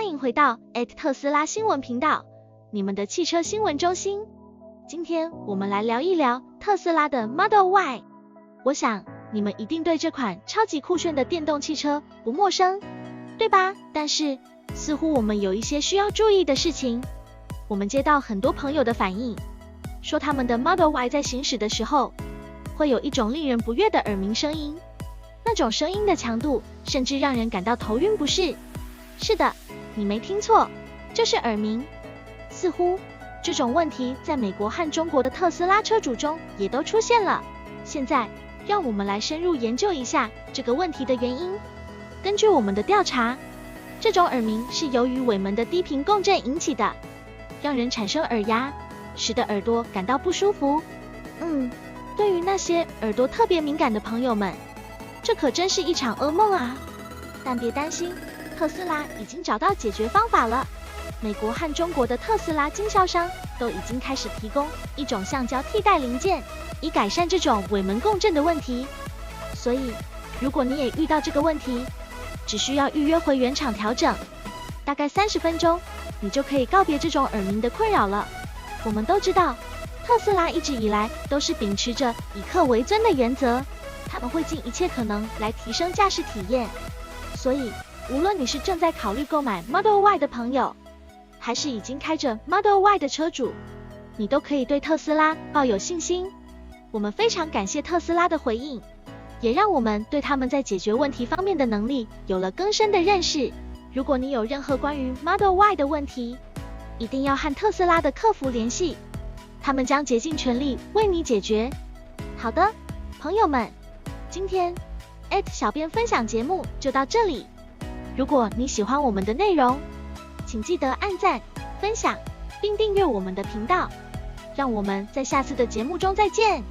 欢迎回到特斯拉新闻频道，你们的汽车新闻中心。今天我们来聊一聊特斯拉的 Model Y。我想你们一定对这款超级酷炫的电动汽车不陌生，对吧？但是似乎我们有一些需要注意的事情。我们接到很多朋友的反应，说他们的 Model Y 在行驶的时候，会有一种令人不悦的耳鸣声音，那种声音的强度甚至让人感到头晕不适。是的，你没听错，就是耳鸣。似乎这种问题在美国和中国的特斯拉车主中也都出现了。现在让我们来深入研究一下这个问题的原因。根据我们的调查，这种耳鸣是由于尾门的低频共振引起的，让人产生耳压，使得耳朵感到不舒服。对于那些耳朵特别敏感的朋友们，这可真是一场噩梦啊！但别担心，特斯拉已经找到解决方法了。美国和中国的特斯拉经销商都已经开始提供一种橡胶替代零件，以改善这种尾门共振的问题。所以，如果你也遇到这个问题，只需要预约回原厂调整，大概30分钟，你就可以告别这种耳鸣的困扰了。我们都知道，特斯拉一直以来都是秉持着以客为尊的原则，他们会尽一切可能来提升驾驶体验。所以，无论你是正在考虑购买 Model Y 的朋友，还是已经开着 Model Y 的车主，你都可以对特斯拉抱有信心。我们非常感谢特斯拉的回应，也让我们对他们在解决问题方面的能力有了更深的认识。如果你有任何关于 Model Y 的问题，一定要和特斯拉的客服联系，他们将竭尽全力为你解决。好的，朋友们，今天小编分享节目就到这里。如果你喜欢我们的内容，请记得按赞、分享，并订阅我们的频道。让我们在下次的节目中再见。